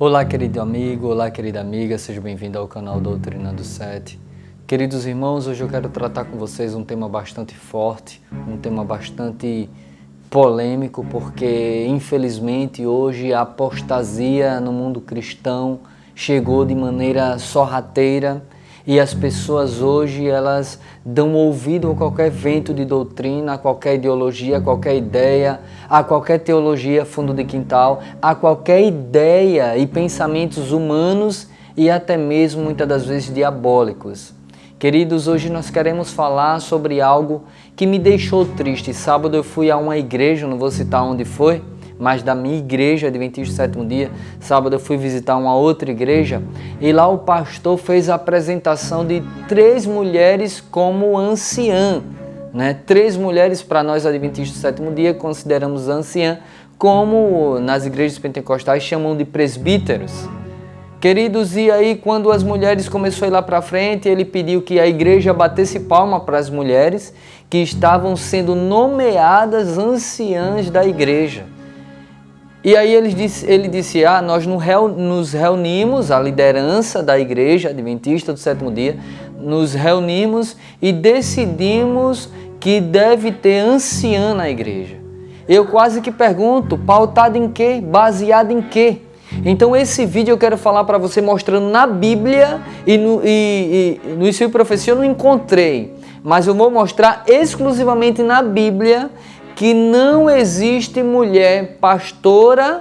Olá, querido amigo, olá, querida amiga, seja bem-vindo ao canal Doutrinando 7. Queridos irmãos, hoje eu quero tratar com vocês um tema bastante forte, um tema bastante polêmico, porque infelizmente hoje a apostasia no mundo cristão chegou de maneira sorrateira e as pessoas hoje elas dão ouvido a qualquer vento de doutrina, a qualquer ideologia, a qualquer ideia, a qualquer teologia fundo de quintal, a qualquer ideia e pensamentos humanos e até mesmo muitas das vezes diabólicos. Queridos, hoje nós queremos falar sobre algo que me deixou triste. Sábado eu fui a uma igreja, não vou citar onde foi, mas da minha igreja, Adventista do Sétimo Dia. Sábado eu fui visitar uma outra igreja e lá o pastor fez a apresentação de 3 mulheres como anciã, né? 3 mulheres para nós Adventistas do Sétimo Dia consideramos anciã, como nas igrejas pentecostais chamam de presbíteros. Queridos, e aí quando as mulheres começaram a ir lá para frente, ele pediu que a igreja batesse palma para as mulheres que estavam sendo nomeadas anciãs da igreja. E aí ele disse, nós nos reunimos, a liderança da igreja Adventista do Sétimo Dia, nos reunimos e decidimos que deve ter anciã na igreja. Eu quase que pergunto, pautado em quê? Baseado em quê? Então esse vídeo eu quero falar para você mostrando na Bíblia e no Ensino e Profecia eu não encontrei, mas eu vou mostrar exclusivamente na Bíblia que não existe mulher pastora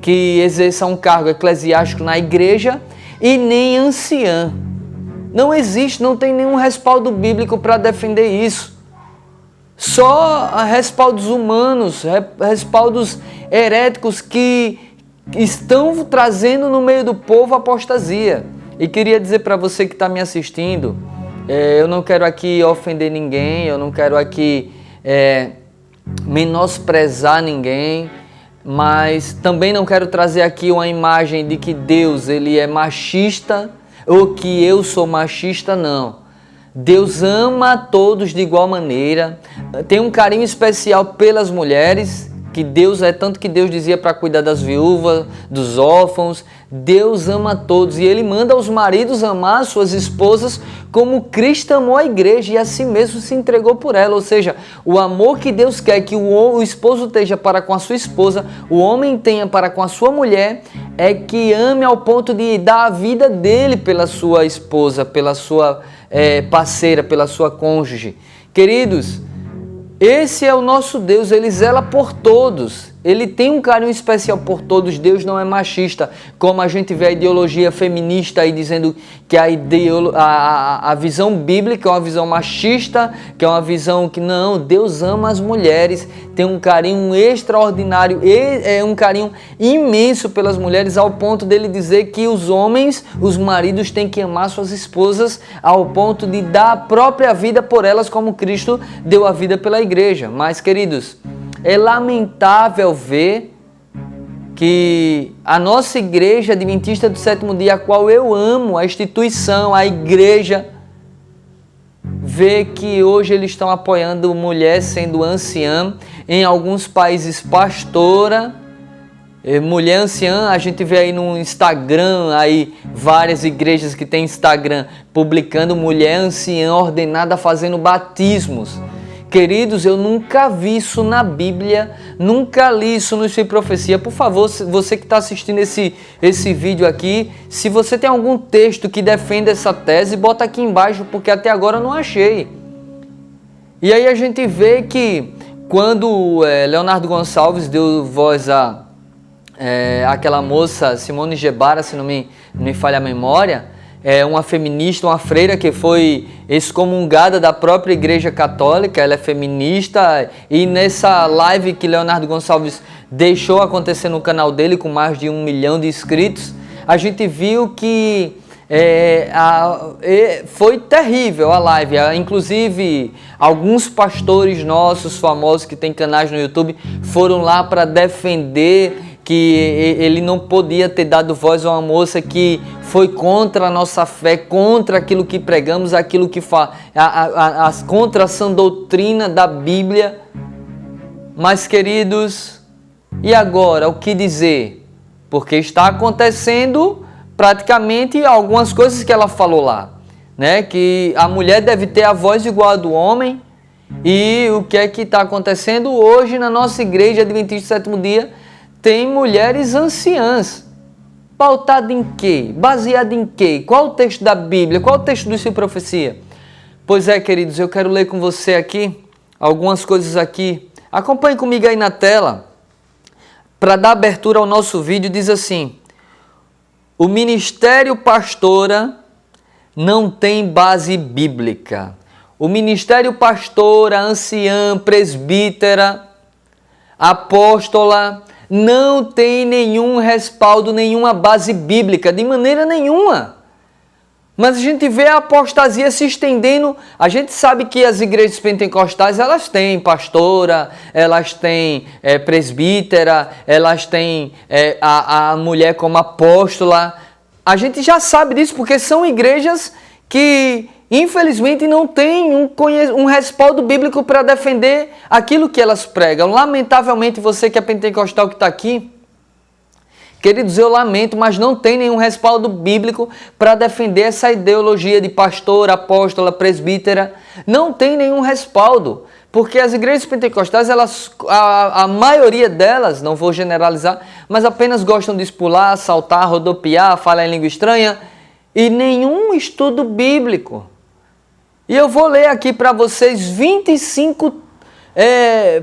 que exerça um cargo eclesiástico na igreja e nem anciã. Não existe, não tem nenhum respaldo bíblico para defender isso. Só respaldos humanos, respaldos heréticos que estão trazendo no meio do povo apostasia. E queria dizer para você que está me assistindo, eu não quero aqui ofender ninguém, eu não quero aqui menosprezar ninguém, mas também não quero trazer aqui uma imagem de que Deus ele é machista ou que eu sou machista, não. Deus ama a todos de igual maneira, tem um carinho especial pelas mulheres, que Deus tanto que Deus dizia para cuidar das viúvas, dos órfãos. Deus ama a todos e Ele manda os maridos amar suas esposas como Cristo amou a igreja e assim mesmo se entregou por ela. Ou seja, o amor que Deus quer que o esposo tenha para com a sua esposa, o homem tenha para com a sua mulher, é que ame ao ponto de dar a vida dele pela sua esposa, pela sua parceira, pela sua cônjuge. Queridos, esse é o nosso Deus, Ele zela por todos, Ele tem um carinho especial por todos. Deus não é machista, como a gente vê a ideologia feminista aí dizendo que a visão bíblica é uma visão machista, que é uma visão que não, Deus ama as mulheres, tem um carinho extraordinário, um carinho imenso pelas mulheres, ao ponto dele dizer que os homens, os maridos têm que amar suas esposas ao ponto de dar a própria vida por elas, como Cristo deu a vida pela igreja. Mas, queridos, é lamentável ver que a nossa igreja Adventista do Sétimo Dia, a qual eu amo, a instituição, a igreja, vê que hoje eles estão apoiando mulher sendo anciã, em alguns países pastora, mulher anciã. A gente vê aí no Instagram, aí várias igrejas que tem Instagram publicando mulher anciã ordenada fazendo batismos. Queridos, eu nunca vi isso na Bíblia, nunca li isso no Ensino e Profecia. Por favor, você que está assistindo esse vídeo aqui, se você tem algum texto que defenda essa tese, bota aqui embaixo, porque até agora eu não achei. E aí a gente vê que quando Leonardo Gonçalves deu voz a aquela moça, Simone Gebara, se não me falha a memória, uma feminista, uma freira que foi excomungada da própria Igreja Católica, ela é feminista, e nessa live que Leonardo Gonçalves deixou acontecer no canal dele, com mais de 1 milhão de inscritos, a gente viu que foi terrível a live. Inclusive, alguns pastores nossos famosos que têm canais no YouTube foram lá para defender que ele não podia ter dado voz a uma moça que foi contra a nossa fé, contra aquilo que pregamos, aquilo que contra a sã doutrina da Bíblia. Mas, queridos, e agora, o que dizer? porque está acontecendo praticamente algumas coisas que ela falou lá, né? Que a mulher deve ter a voz igual a do homem. E o que é que está acontecendo hoje na nossa igreja Adventista do Sétimo Dia? Tem mulheres anciãs. Pautado em quê? Baseado em quê? Qual o texto da Bíblia? Qual o texto do Espírito de Profecia? Pois é, queridos, eu quero ler com você aqui algumas coisas aqui. Acompanhe comigo aí na tela. Para dar abertura ao nosso vídeo, diz assim: o ministério pastora não tem base bíblica. O ministério pastora, anciã, presbítera, apóstola, não tem nenhum respaldo, nenhuma base bíblica, de maneira nenhuma. Mas a gente vê a apostasia se estendendo. A gente sabe que as igrejas pentecostais, elas têm pastora, elas têm presbítera, elas têm a mulher como apóstola. A gente já sabe disso porque são igrejas que, infelizmente, não têm um respaldo bíblico para defender aquilo que elas pregam. Lamentavelmente, você que é pentecostal que está aqui, queridos, eu lamento, mas não tem nenhum respaldo bíblico para defender essa ideologia de pastor, apóstola, presbítera. Não tem nenhum respaldo, porque as igrejas pentecostais, a maioria delas, não vou generalizar, mas apenas gostam de espular, saltar, rodopiar, falar em língua estranha e nenhum estudo bíblico. E eu vou ler aqui para vocês 25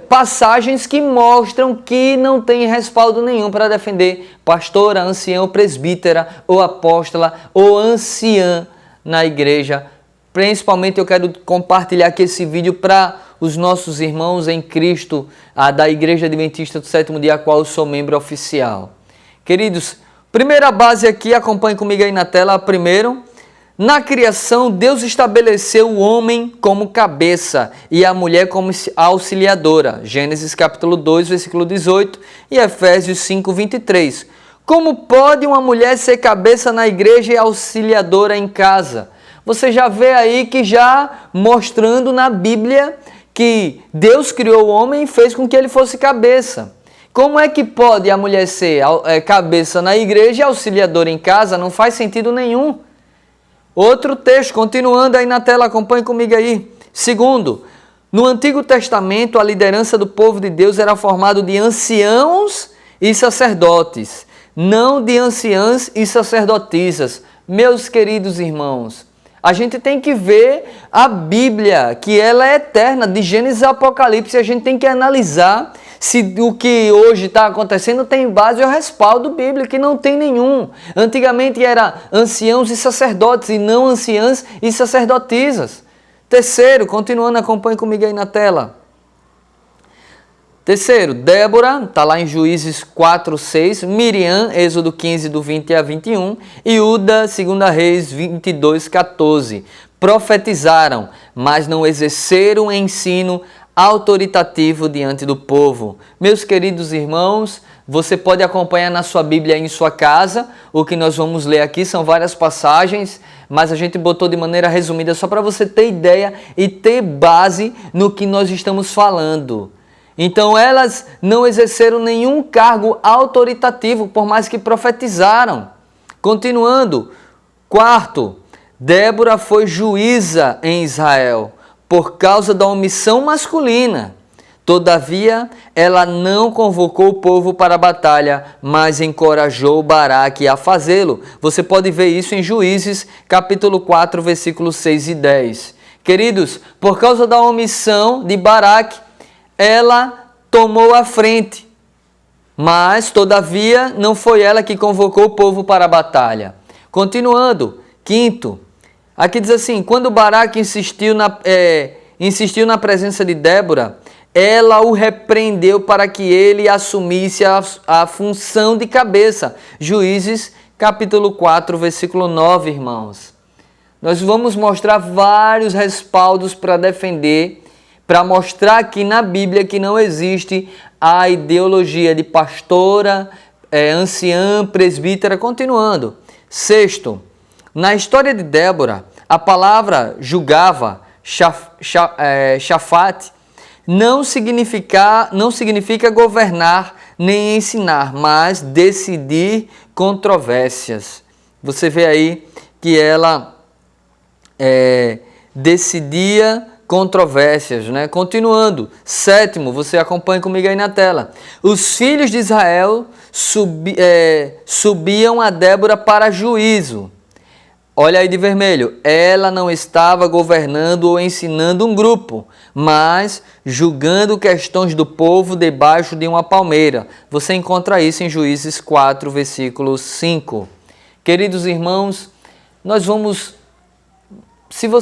passagens que mostram que não tem respaldo nenhum para defender pastora, anciã, ou presbítera, ou apóstola, ou anciã na igreja. Principalmente eu quero compartilhar aqui esse vídeo para os nossos irmãos em Cristo, da Igreja Adventista do Sétimo Dia, a qual eu sou membro oficial. Queridos, primeira base aqui, acompanhe comigo aí na tela. Primeiro, na criação, Deus estabeleceu o homem como cabeça e a mulher como auxiliadora. Gênesis capítulo 2, versículo 18 e Efésios 5, 23. Como pode uma mulher ser cabeça na igreja e auxiliadora em casa? Você já vê aí que já mostrando na Bíblia que Deus criou o homem e fez com que ele fosse cabeça. Como é que pode a mulher ser cabeça na igreja e auxiliadora em casa? Não faz sentido nenhum. Outro texto, continuando aí na tela, acompanhe comigo aí. Segundo, no Antigo Testamento, a liderança do povo de Deus era formada de anciãos e sacerdotes, não de anciãs e sacerdotisas. Meus queridos irmãos, a gente tem que ver a Bíblia, que ela é eterna, de Gênesis a Apocalipse. A gente tem que analisar se o que hoje está acontecendo tem base ou respaldo bíblico, que não tem nenhum. Antigamente era anciãos e sacerdotes, e não anciãs e sacerdotisas. Terceiro, continuando, acompanhe comigo aí na tela. Terceiro, Débora, está lá em Juízes 4, 6, Miriam, Êxodo 15, do 20 a 21, e Uda, 2 Reis 22, 14. Profetizaram, mas não exerceram ensino autoritativo diante do povo. Meus queridos irmãos, você pode acompanhar na sua Bíblia em sua casa. O que nós vamos ler aqui são várias passagens, mas a gente botou de maneira resumida só para você ter ideia e ter base no que nós estamos falando. Então elas não exerceram nenhum cargo autoritativo, por mais que profetizaram. Continuando, quarto, Débora foi juíza em Israel por causa da omissão masculina. Todavia, ela não convocou o povo para a batalha, mas encorajou Baraque a fazê-lo. Você pode ver isso em Juízes, capítulo 4, versículos 6 e 10. Queridos, por causa da omissão de Baraque, ela tomou a frente, mas, todavia, não foi ela que convocou o povo para a batalha. Continuando, quinto, aqui diz assim, quando Baraque insistiu na presença de Débora, ela o repreendeu para que ele assumisse a função de cabeça. Juízes, capítulo 4, versículo 9, irmãos. Nós vamos mostrar vários respaldos para defender, para mostrar aqui na Bíblia que não existe a ideologia de pastora, anciã, presbítera. Continuando. Sexto, na história de Débora, a palavra julgava, Shafate, não significa governar nem ensinar, mas decidir controvérsias. Você vê aí que ela decidia controvérsias, né? Continuando, 7º, você acompanha comigo aí na tela. Os filhos de Israel subiam a Débora para juízo. Olha aí de vermelho, ela não estava governando ou ensinando um grupo, mas julgando questões do povo debaixo de uma palmeira. Você encontra isso em Juízes 4, versículo 5. Queridos irmãos, nós vamos...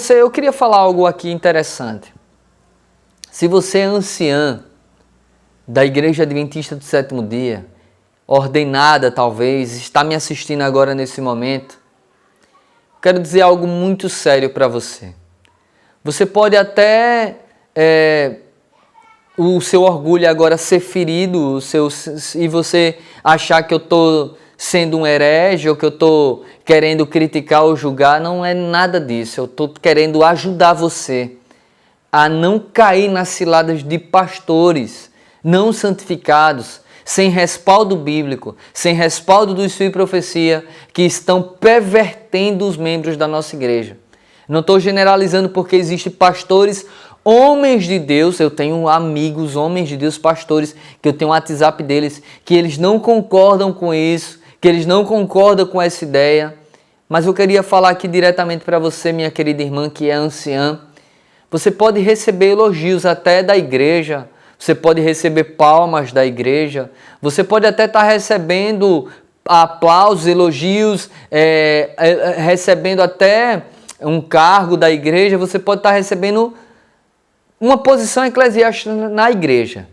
Eu queria falar algo aqui interessante. Se você é anciã da Igreja Adventista do Sétimo Dia, ordenada talvez, está me assistindo agora nesse momento, quero dizer algo muito sério para você. Você pode até o seu orgulho agora ser ferido, e você achar que eu estou sendo um herege ou que eu estou querendo criticar ou julgar. Não é nada disso. Eu estou querendo ajudar você a não cair nas ciladas de pastores não santificados, sem respaldo bíblico, sem respaldo do Espírito de Profecia, que estão pervertendo os membros da nossa igreja. Não estou generalizando, porque existem pastores, homens de Deus, eu tenho amigos, homens de Deus, pastores, que eu tenho um WhatsApp deles, que eles não concordam com isso, que eles não concordam com essa ideia. Mas eu queria falar aqui diretamente para você, minha querida irmã, que é anciã. Você pode receber elogios até da igreja, você pode receber palmas da igreja, você pode até estar recebendo aplausos, elogios, recebendo até um cargo da igreja, você pode estar recebendo uma posição eclesiástica na igreja,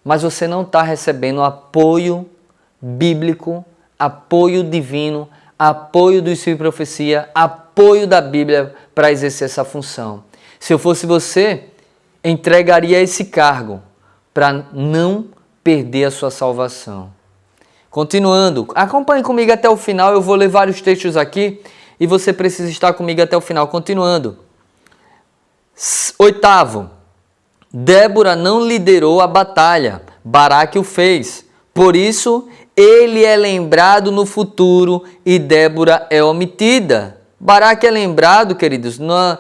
mas você não está recebendo apoio bíblico, apoio divino, apoio do Espírito de Profecia, apoio da Bíblia para exercer essa função. Se eu fosse você, entregaria esse cargo para não perder a sua salvação. Continuando, acompanhe comigo até o final, eu vou ler vários textos aqui e você precisa estar comigo até o final. Continuando. 8º, Débora não liderou a batalha, Baraque o fez. Por isso, ele é lembrado no futuro e Débora é omitida. Baraque é lembrado, queridos, na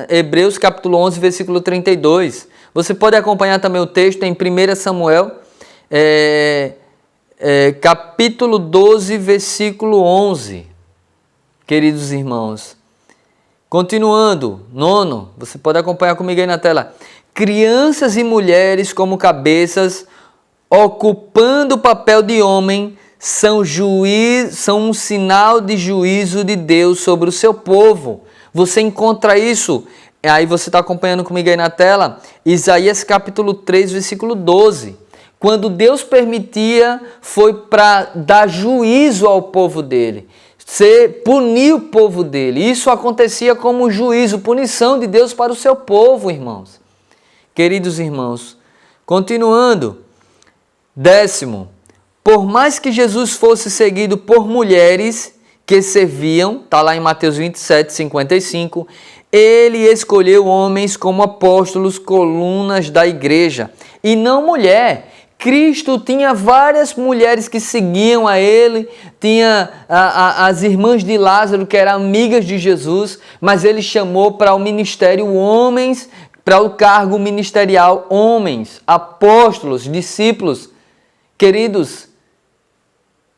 Hebreus capítulo 11, versículo 32. Você pode acompanhar também o texto em 1 Samuel, capítulo 12, versículo 11. Queridos irmãos, continuando, 9, você pode acompanhar comigo aí na tela. Crianças e mulheres como cabeças, ocupando o papel de homem, são um sinal de juízo de Deus sobre o seu povo. Você encontra isso, aí você está acompanhando comigo aí na tela, Isaías capítulo 3, versículo 12. Quando Deus permitia, foi para dar juízo ao povo dele, punir o povo dele. Isso acontecia como juízo, punição de Deus para o seu povo, irmãos. Queridos irmãos, continuando, 10º, por mais que Jesus fosse seguido por mulheres que serviam, está lá em Mateus 27, 55, ele escolheu homens como apóstolos, colunas da igreja, e não mulher. Cristo tinha várias mulheres que seguiam a ele, tinha as irmãs de Lázaro, que eram amigas de Jesus, mas ele chamou para o ministério homens, para o cargo ministerial homens, apóstolos, discípulos. Queridos,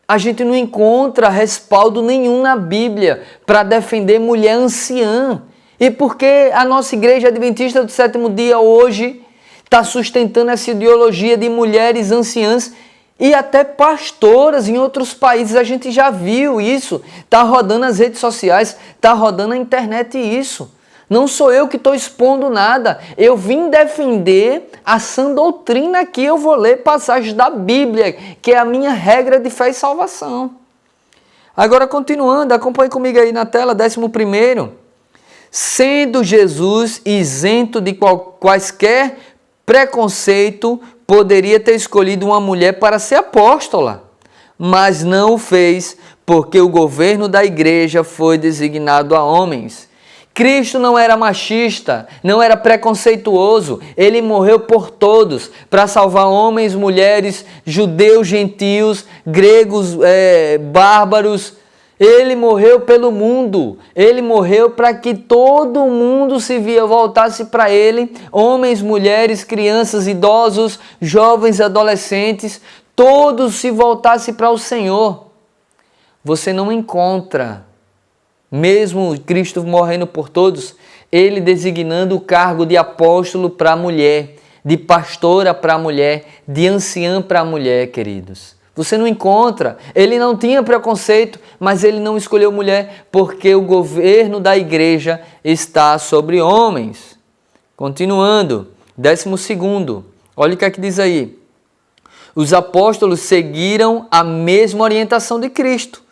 a gente não encontra respaldo nenhum na Bíblia para defender mulher anciã. E porque a nossa igreja adventista do sétimo dia hoje está sustentando essa ideologia de mulheres anciãs e até pastoras em outros países, a gente já viu isso. Está rodando nas redes sociais, está rodando na internet isso. Não sou eu que estou expondo nada. Eu vim defender a sã doutrina aqui. Eu vou ler passagens da Bíblia, que é a minha regra de fé e salvação. Agora, continuando, acompanhe comigo aí na tela, 11º. Sendo Jesus isento de quaisquer preconceito, poderia ter escolhido uma mulher para ser apóstola, mas não o fez, porque o governo da igreja foi designado a homens. Cristo não era machista, não era preconceituoso. Ele morreu por todos, para salvar homens, mulheres, judeus, gentios, gregos, bárbaros. Ele morreu pelo mundo. Ele morreu para que todo mundo voltasse para Ele. Homens, mulheres, crianças, idosos, jovens, adolescentes, todos se voltassem para o Senhor. Você não encontra, mesmo Cristo morrendo por todos, Ele designando o cargo de apóstolo para a mulher, de pastora para a mulher, de anciã para a mulher, queridos. Você não encontra. Ele não tinha preconceito, mas ele não escolheu mulher porque o governo da igreja está sobre homens. Continuando, 12º. Olha o que é que diz aí. Os apóstolos seguiram a mesma orientação de Cristo,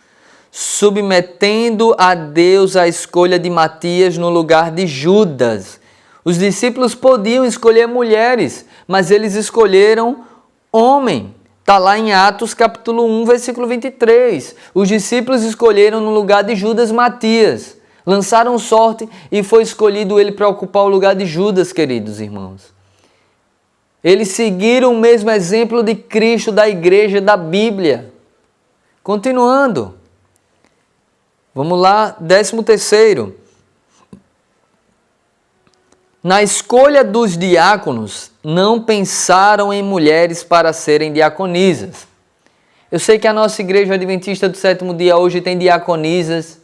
submetendo a Deus a escolha de Matias no lugar de Judas. Os discípulos podiam escolher mulheres, mas eles escolheram homem. Está lá em Atos capítulo 1, versículo 23. Os discípulos escolheram no lugar de Judas Matias. Lançaram sorte e foi escolhido ele para ocupar o lugar de Judas, queridos irmãos. Eles seguiram o mesmo exemplo de Cristo, da igreja, da Bíblia. Continuando. Vamos lá, 13º. Na escolha dos diáconos, não pensaram em mulheres para serem diaconisas. Eu sei que a nossa igreja adventista do sétimo dia hoje tem diaconisas,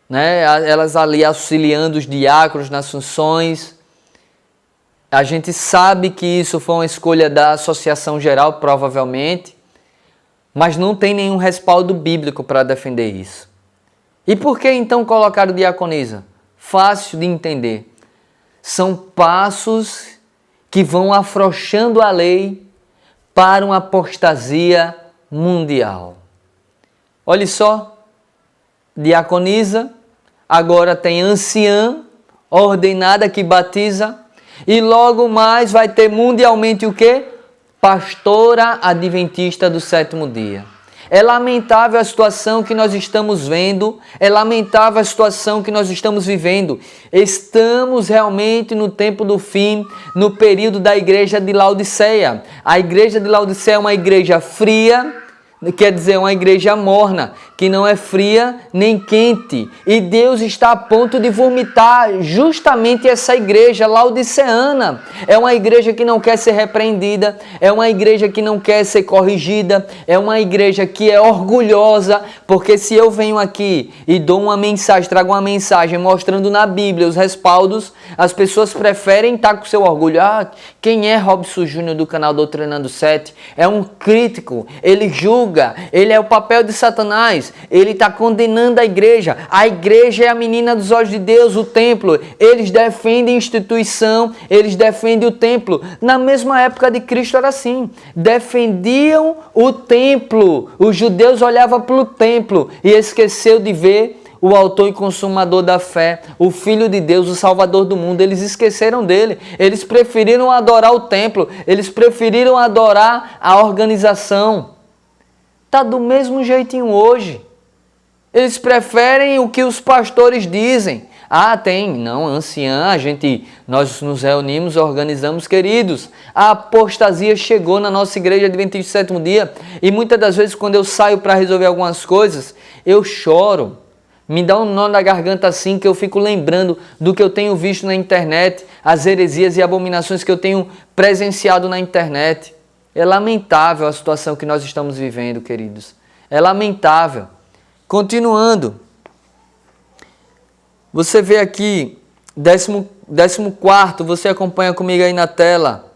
né? Elas ali auxiliando os diáconos nas funções. A gente sabe que isso foi uma escolha da Associação Geral, provavelmente, mas não tem nenhum respaldo bíblico para defender isso. E por que então colocaram diaconisa? Fácil de entender. São passos que vão afrouxando a lei para uma apostasia mundial. Olha só, diaconisa, agora tem anciã, ordenada que batiza, e logo mais vai ter mundialmente o quê? Pastora adventista do sétimo dia. É lamentável a situação que nós estamos vendo, é lamentável a situação que nós estamos vivendo. Estamos realmente no tempo do fim, no período da igreja de Laodiceia. A igreja de Laodiceia é uma igreja fria, quer dizer, uma igreja morna, que não é fria nem quente. E Deus está a ponto de vomitar justamente essa igreja laodiceana. É uma igreja que não quer ser repreendida, é uma igreja que não quer ser corrigida, é uma igreja que é orgulhosa, porque se eu venho aqui e dou uma mensagem, trago uma mensagem mostrando na Bíblia os respaldos, as pessoas preferem estar com seu orgulho. Ah, quem é Robson Júnior do canal Doutrinando 7? É um crítico, ele julga, ele é o papel de Satanás, ele está condenando a igreja é a menina dos olhos de Deus, o templo, eles defendem a instituição, eles defendem o templo. Na mesma época de Cristo era assim, defendiam o templo, os judeus olhavam para o templo e esqueceu de ver o autor e consumador da fé, o Filho de Deus, o Salvador do mundo. Eles esqueceram dele, eles preferiram adorar o templo, eles preferiram adorar a organização. Está do mesmo jeitinho hoje. Eles preferem o que os pastores dizem. Ah, tem, não, anciã, nós nos reunimos, organizamos, queridos. A apostasia chegou na nossa igreja Adventista do sétimo dia e muitas das vezes quando eu saio para resolver algumas coisas, eu choro. Me dá um nó na garganta assim que eu fico lembrando do que eu tenho visto na internet, as heresias e abominações que eu tenho presenciado na internet. É lamentável a situação que nós estamos vivendo, queridos. É lamentável. Continuando. Você vê aqui, 14º, você acompanha comigo aí na tela.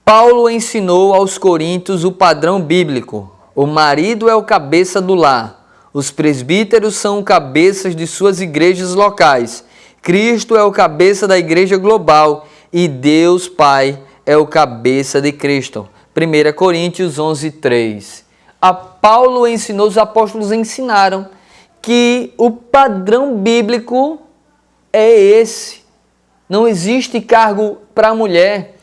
Paulo ensinou aos coríntios o padrão bíblico. O marido é o cabeça do lar. Os presbíteros são cabeças de suas igrejas locais. Cristo é o cabeça da igreja global e Deus Pai é o cabeça de Cristo. 1 Coríntios 11:3. A Paulo ensinou, os apóstolos ensinaram que o padrão bíblico é esse. Não existe cargo para a mulher.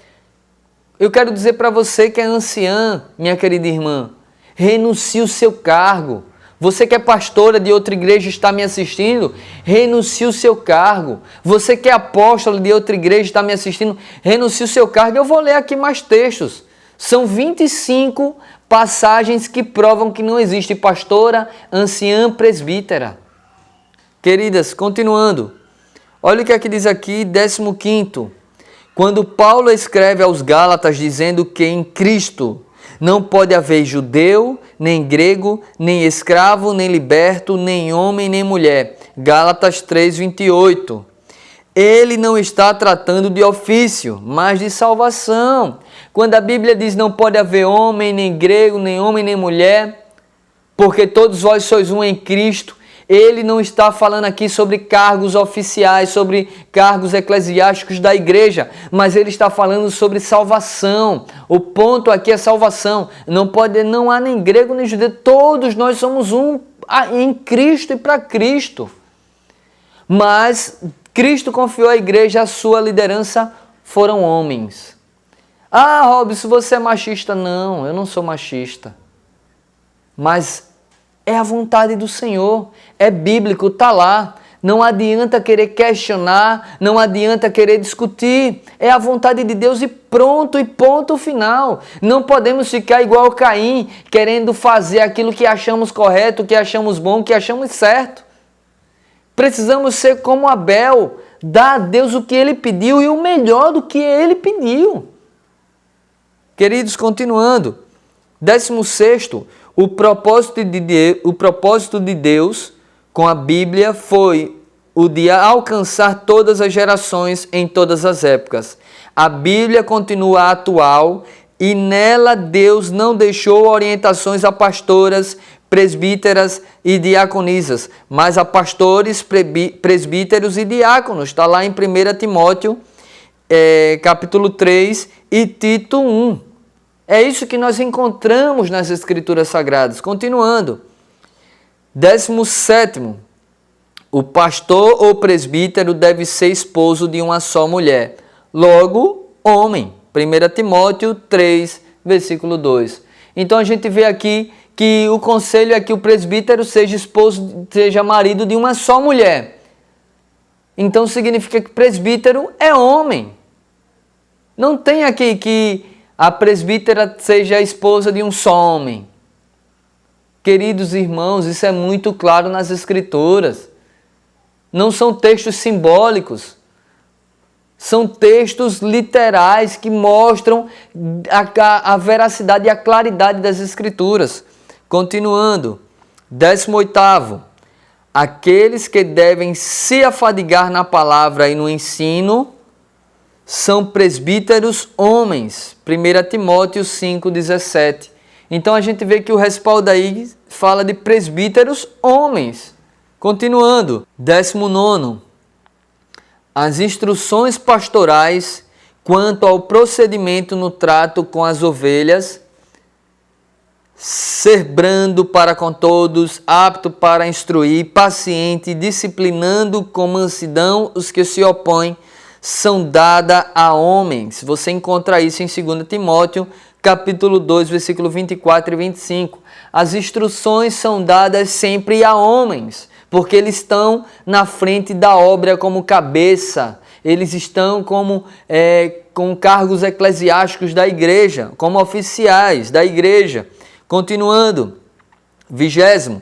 Eu quero dizer para você que é anciã, minha querida irmã, renuncie o seu cargo. Você que é pastora de outra igreja e está me assistindo, renuncie o seu cargo. Você que é apóstolo de outra igreja e está me assistindo, renuncie o seu cargo. Eu vou ler aqui mais textos. São 25 passagens que provam que não existe pastora, anciã, presbítera. Queridas, continuando. Olha o que aqui diz aqui, 15º. Quando Paulo escreve aos Gálatas dizendo que em Cristo não pode haver judeu, nem grego, nem escravo, nem liberto, nem homem, nem mulher. Gálatas 3:28. Ele não está tratando de ofício, mas de salvação. Quando a Bíblia diz não pode haver homem, nem grego, nem homem, nem mulher, porque todos vós sois um em Cristo, ele não está falando aqui sobre cargos oficiais, sobre cargos eclesiásticos da igreja, mas ele está falando sobre salvação. O ponto aqui é salvação. Não há nem grego nem judeu, todos nós somos um em Cristo e para Cristo. Mas Cristo confiou à igreja, a sua liderança foram homens. Ah, Robson, você é machista? Não, eu não sou machista. Mas é a vontade do Senhor, é bíblico, está lá. Não adianta querer questionar, não adianta querer discutir. É a vontade de Deus e pronto, e ponto final. Não podemos ficar igual Caim, querendo fazer aquilo que achamos correto, que achamos bom, que achamos certo. Precisamos ser como Abel, dar a Deus o que ele pediu e o melhor do que ele pediu. Queridos, continuando. 16º. O propósito de Deus com a Bíblia foi o de alcançar todas as gerações em todas as épocas. A Bíblia continua atual e nela Deus não deixou orientações a pastoras, presbíteras e diaconisas, mas a pastores, presbíteros e diáconos. Está lá em 1 Timóteo, capítulo 3 e Tito 1. É isso que nós encontramos nas Escrituras Sagradas. Continuando. 17º. O pastor ou presbítero deve ser esposo de uma só mulher. Logo, homem. 1 Timóteo 3, versículo 2. Então a gente vê aqui que o conselho é que o presbítero seja marido de uma só mulher. Então significa que presbítero é homem. Não tem aqui que a presbítera seja a esposa de um só homem. Queridos irmãos, isso é muito claro nas Escrituras. Não são textos simbólicos. São textos literais que mostram a veracidade e a claridade das Escrituras. Continuando. 18º. Aqueles que devem se afadigar na palavra e no ensino são presbíteros homens. 1 Timóteo 5,17. Então a gente vê que o respaldo aí fala de presbíteros homens. Continuando. 19º. As instruções pastorais quanto ao procedimento no trato com as ovelhas, ser brando para com todos, apto para instruir, paciente, disciplinando com mansidão os que se opõem, são dadas a homens. Você encontra isso em 2 Timóteo, capítulo 2, versículo 24 e 25. As instruções são dadas sempre a homens, porque eles estão na frente da obra como cabeça. Eles estão com cargos eclesiásticos da igreja, como oficiais da igreja. Continuando. 20º.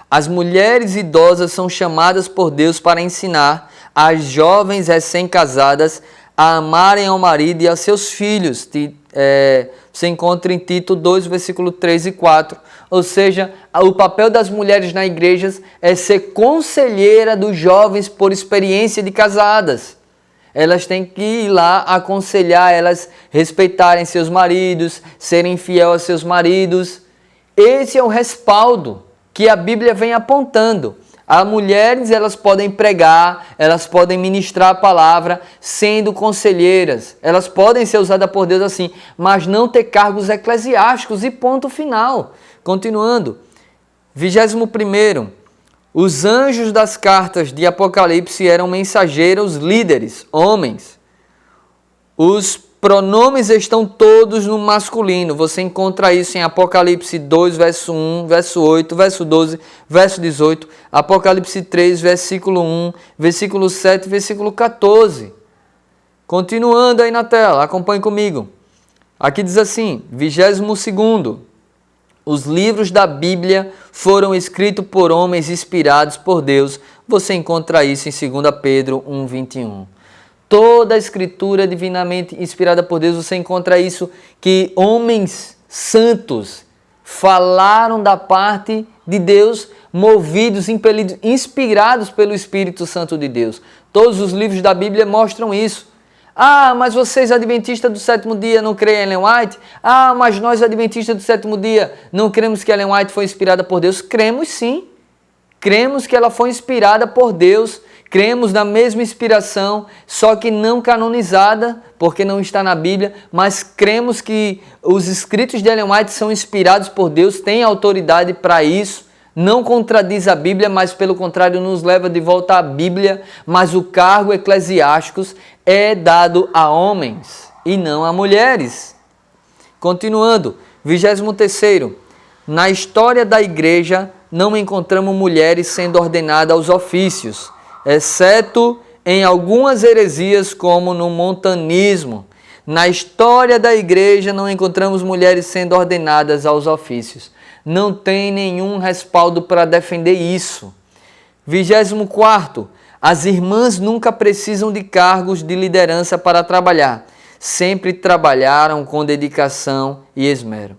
As mulheres idosas são chamadas por Deus para ensinar as jovens recém-casadas a amarem ao marido e a seus filhos. Você encontra em Tito 2, versículo 3 e 4. Ou seja, o papel das mulheres na igreja é ser conselheira dos jovens por experiência de casadas. Elas têm que ir lá aconselhar, elas respeitarem seus maridos, serem fiel a seus maridos. Esse é o respaldo que a Bíblia vem apontando. As mulheres, elas podem pregar, elas podem ministrar a palavra sendo conselheiras. Elas podem ser usadas por Deus assim, mas não ter cargos eclesiásticos e ponto final. Continuando. 21º. Os anjos das cartas de Apocalipse eram mensageiros líderes, homens. Os pronomes estão todos no masculino. Você encontra isso em Apocalipse 2, verso 1, verso 8, verso 12, verso 18, Apocalipse 3, versículo 1, versículo 7, versículo 14. Continuando aí na tela, acompanhe comigo. Aqui diz assim, 22º, os livros da Bíblia foram escritos por homens inspirados por Deus. Você encontra isso em 2 Pedro 1, 21. Toda a escritura é divinamente inspirada por Deus. Você encontra isso que homens santos falaram da parte de Deus, movidos, impelidos, inspirados pelo Espírito Santo de Deus. Todos os livros da Bíblia mostram isso. Ah, mas vocês adventistas do sétimo dia não creem em Ellen White? Ah, mas nós adventistas do sétimo dia não cremos que Ellen White foi inspirada por Deus? Cremos sim. Cremos que ela foi inspirada por Deus. Cremos na mesma inspiração, só que não canonizada, porque não está na Bíblia, mas cremos que os escritos de Ellen White são inspirados por Deus, têm autoridade para isso, não contradiz a Bíblia, mas pelo contrário nos leva de volta à Bíblia, mas o cargo eclesiástico é dado a homens e não a mulheres. Continuando, 23º, na história da igreja não encontramos mulheres sendo ordenadas aos ofícios, exceto em algumas heresias como no montanismo. Na história da igreja não encontramos mulheres sendo ordenadas aos ofícios. Não tem nenhum respaldo para defender isso. 24º, as irmãs nunca precisam de cargos de liderança para trabalhar. Sempre trabalharam com dedicação e esmero.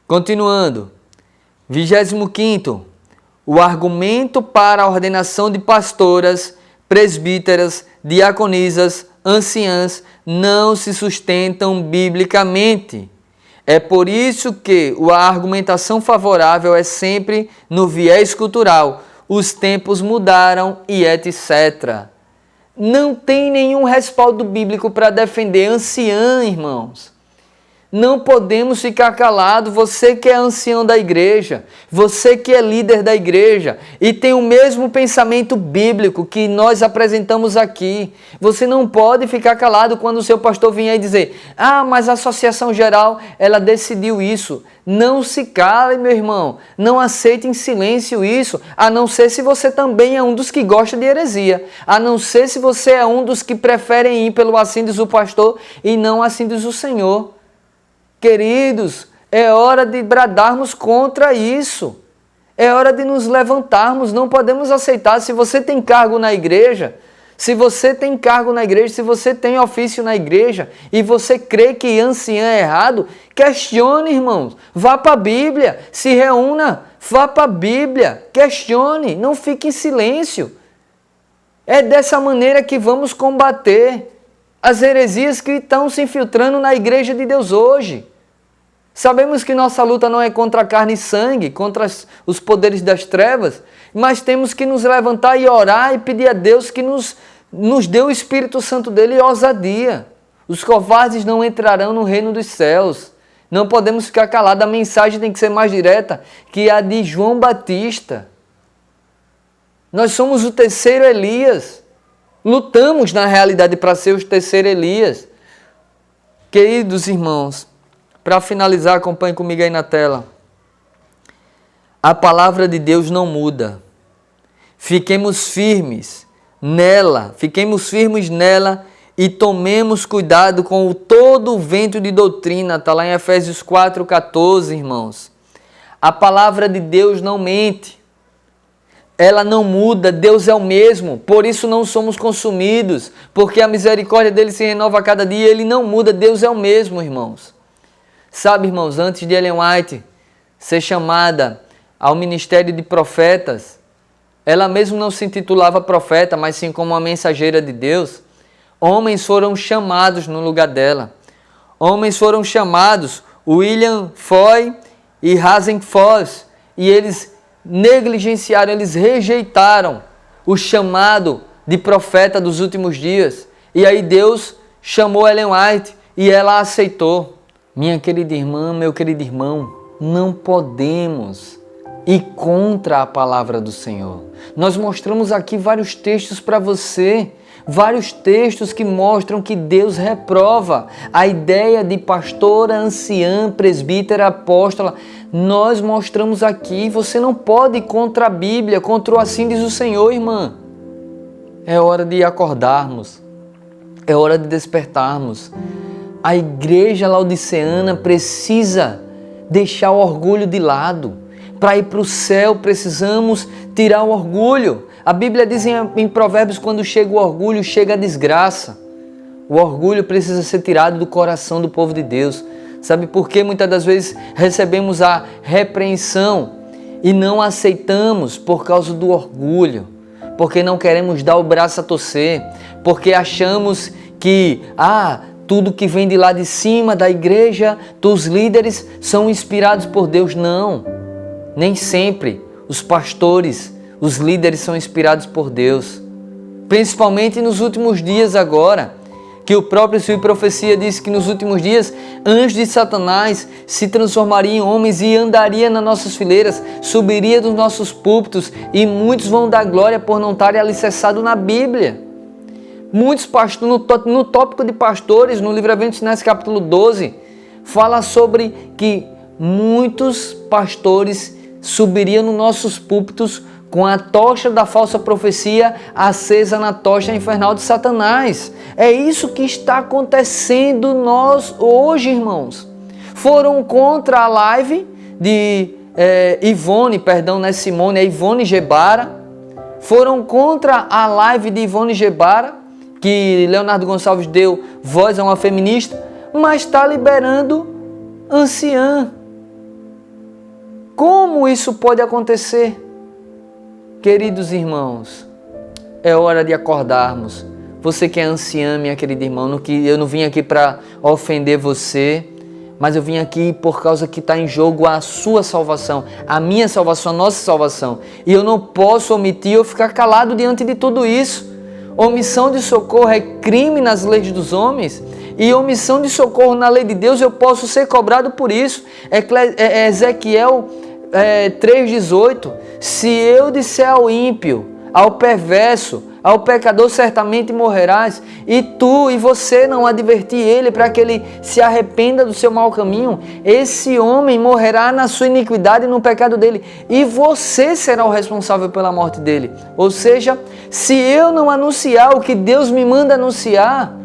Continuando. 25º, o argumento para a ordenação de pastoras, presbíteras, diaconisas, anciãs não se sustentam biblicamente. É por isso que a argumentação favorável é sempre no viés cultural. Os tempos mudaram e etc. Não tem nenhum respaldo bíblico para defender anciã, irmãos. Não podemos ficar calados. Você que é ancião da igreja, você que é líder da igreja e tem o mesmo pensamento bíblico que nós apresentamos aqui, você não pode ficar calado quando o seu pastor vier e dizer: ah, mas a associação geral, ela decidiu isso. Não se cale, meu irmão. Não aceite em silêncio isso, a não ser se você também é um dos que gosta de heresia, a não ser se você é um dos que preferem ir pelo assim diz o pastor e não assim diz o Senhor. Queridos, é hora de bradarmos contra isso. É hora de nos levantarmos. Não podemos aceitar. Se você tem cargo na igreja, se você tem ofício na igreja e você crê que anciã é errado, questione, irmãos. Vá para a Bíblia, se reúna, vá para a Bíblia, questione, não fique em silêncio. É dessa maneira que vamos combater as heresias que estão se infiltrando na igreja de Deus hoje. Sabemos que nossa luta não é contra a carne e sangue, contra os poderes das trevas, mas temos que nos levantar e orar e pedir a Deus que nos dê o Espírito Santo dele e ousadia. Os covardes não entrarão no reino dos céus. Não podemos ficar calados, a mensagem tem que ser mais direta que a de João Batista. Nós somos o terceiro Elias. Lutamos, na realidade, para ser o terceiro Elias. Queridos irmãos, para finalizar, acompanhe comigo aí na tela. A palavra de Deus não muda. Fiquemos firmes nela e tomemos cuidado com todo o vento de doutrina. Está lá em Efésios 4,14, irmãos. A palavra de Deus não mente. Ela não muda, Deus é o mesmo, por isso não somos consumidos, porque a misericórdia dele se renova a cada dia, ele não muda, Deus é o mesmo, irmãos. Sabe, irmãos, antes de Ellen White ser chamada ao ministério de profetas, ela mesmo não se intitulava profeta, mas sim como uma mensageira de Deus. Homens foram chamados no lugar dela. Homens foram chamados, William Foy e Hazen Foss, e eles negligenciaram, eles rejeitaram o chamado de profeta dos últimos dias. E aí Deus chamou Ellen White e ela aceitou. Minha querida irmã, meu querido irmão, não podemos e contra a palavra do Senhor. Nós mostramos aqui vários textos para você, vários textos que mostram que Deus reprova a ideia de pastora, anciã, presbítera, apóstola. Nós mostramos aqui, você não pode ir contra a Bíblia, contra o assim diz o Senhor, irmã. É hora de acordarmos, é hora de despertarmos. A igreja laodiceana precisa deixar o orgulho de lado. Para ir para o céu, precisamos tirar o orgulho. A Bíblia diz em Provérbios, quando chega o orgulho, chega a desgraça. O orgulho precisa ser tirado do coração do povo de Deus. Sabe por que muitas das vezes recebemos a repreensão e não aceitamos por causa do orgulho? Porque não queremos dar o braço a torcer, porque achamos que tudo que vem de lá de cima, da igreja, dos líderes, são inspirados por Deus. Não, nem sempre os pastores, os líderes são inspirados por Deus. Principalmente nos últimos dias agora, que o próprio Espírito de Profecia diz que nos últimos dias, anjos de Satanás se transformariam em homens e andaria nas nossas fileiras, subiria dos nossos púlpitos e muitos vão dar glória por não estarem alicerçados na Bíblia. Muitos pastores, no tópico de pastores, no livro Eventos Sinais, capítulo 12, fala sobre que muitos pastores subiriam nos nossos púlpitos com a tocha da falsa profecia acesa na tocha infernal de Satanás. É isso que está acontecendo nós hoje, irmãos. Foram contra a live de Ivone Gebara. Foram contra a live de Ivone Gebara, que Leonardo Gonçalves deu voz a uma feminista, mas está liberando anciã. Como isso pode acontecer? Queridos irmãos, é hora de acordarmos. Você que é anciã, minha querida irmã, eu não vim aqui para ofender você, mas eu vim aqui por causa que está em jogo a sua salvação, a minha salvação, a nossa salvação. E eu não posso omitir ou ficar calado diante de tudo isso. Omissão de socorro é crime nas leis dos homens, e omissão de socorro na lei de Deus eu posso ser cobrado por isso. Ezequiel 3,18, se eu disser ao ímpio, ao perverso, ao pecador, certamente morrerás, e tu e você não advertir ele para que ele se arrependa do seu mau caminho, esse homem morrerá na sua iniquidade e no pecado dele, e você será o responsável pela morte dele. Ou seja, se eu não anunciar o que Deus me manda anunciar,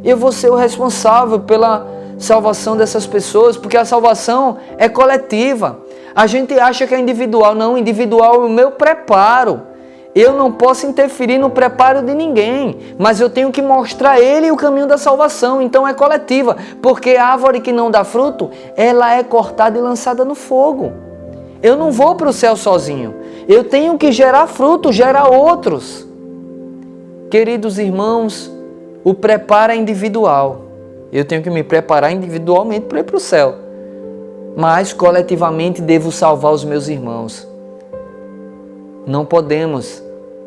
eu vou ser o responsável pela salvação dessas pessoas, porque a salvação é coletiva. A gente acha que é individual. Não, individual é o meu preparo. Eu não posso interferir no preparo de ninguém, mas eu tenho que mostrar a ele o caminho da salvação. Então é coletiva, porque a árvore que não dá fruto, ela é cortada e lançada no fogo. Eu não vou para o céu sozinho. Eu tenho que gerar fruto, gerar outros. Queridos irmãos, o preparo é individual. Eu tenho que me preparar individualmente para ir para o céu. Mas coletivamente devo salvar os meus irmãos. Não podemos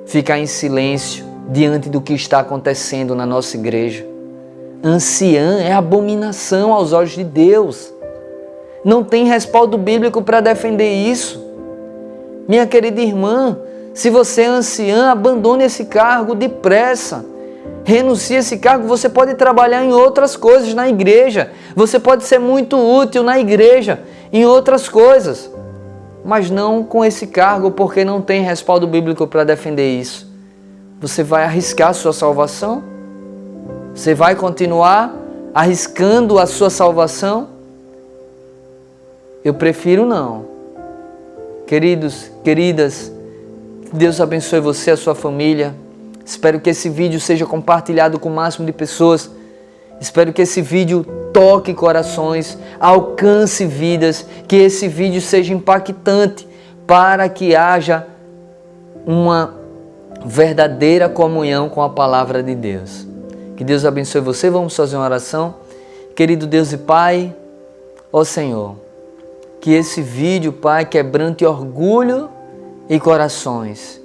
ficar em silêncio diante do que está acontecendo na nossa igreja. Anciã é abominação aos olhos de Deus. Não tem respaldo bíblico para defender isso. Minha querida irmã, se você é anciã, abandone esse cargo depressa. Renuncie a esse cargo, você pode trabalhar em outras coisas na igreja. Você pode ser muito útil na igreja, em outras coisas. Mas não com esse cargo, porque não tem respaldo bíblico para defender isso. Você vai arriscar a sua salvação? Você vai continuar arriscando a sua salvação? Eu prefiro não. Queridos, queridas, Deus abençoe você e a sua família. Espero que esse vídeo seja compartilhado com o máximo de pessoas. Espero que esse vídeo toque corações, alcance vidas, que esse vídeo seja impactante para que haja uma verdadeira comunhão com a palavra de Deus. Que Deus abençoe você. Vamos fazer uma oração. Querido Deus e Pai, ó Senhor, que esse vídeo, Pai, quebrante orgulho e corações,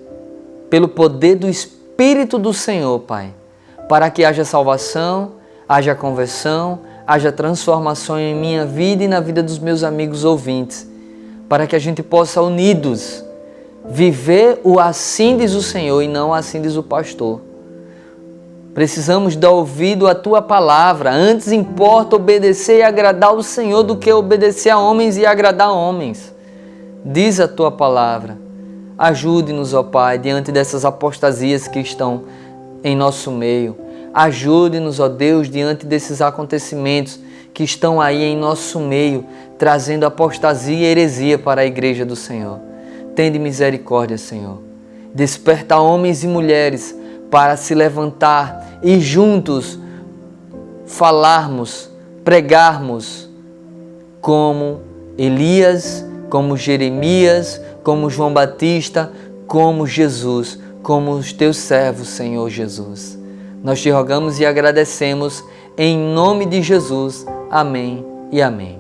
pelo poder do Espírito do Senhor, Pai, para que haja salvação, haja conversão, haja transformação em minha vida e na vida dos meus amigos ouvintes, para que a gente possa unidos viver o assim diz o Senhor e não assim diz o pastor. Precisamos dar ouvido à Tua palavra. Antes importa obedecer e agradar o Senhor do que obedecer a homens e agradar homens. Diz a Tua palavra. Ajude-nos, ó Pai, diante dessas apostasias que estão em nosso meio. Ajude-nos, ó Deus, diante desses acontecimentos que estão aí em nosso meio, trazendo apostasia e heresia para a igreja do Senhor. Tende misericórdia, Senhor. Desperta homens e mulheres para se levantar e juntos falarmos, pregarmos como Elias, como Jeremias, como João Batista, como Jesus, como os teus servos, Senhor Jesus. Nós te rogamos e agradecemos em nome de Jesus. Amém e amém.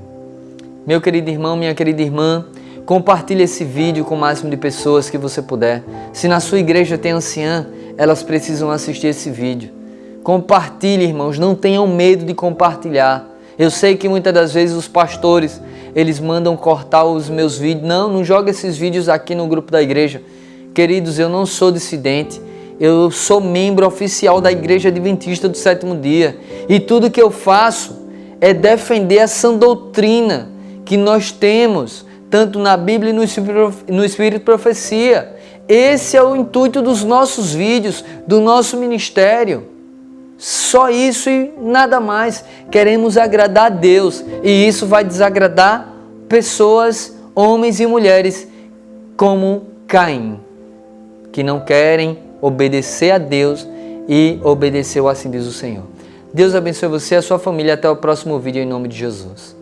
Meu querido irmão, minha querida irmã, compartilhe esse vídeo com o máximo de pessoas que você puder. Se na sua igreja tem anciã, elas precisam assistir esse vídeo. Compartilhe, irmãos, não tenham medo de compartilhar. Eu sei que muitas das vezes os pastores, eles mandam cortar os meus vídeos. Não joga esses vídeos aqui no grupo da igreja. Queridos, eu não sou dissidente. Eu sou membro oficial da Igreja Adventista do Sétimo Dia. E tudo que eu faço é defender a sã doutrina que nós temos, tanto na Bíblia e no Espírito de Profecia. Esse é o intuito dos nossos vídeos, do nosso ministério. Só isso e nada mais. Queremos agradar a Deus e isso vai desagradar pessoas, homens e mulheres como Caim, que não querem obedecer a Deus e obedecer o assim diz o Senhor. Deus abençoe você e a sua família. Até o próximo vídeo em nome de Jesus.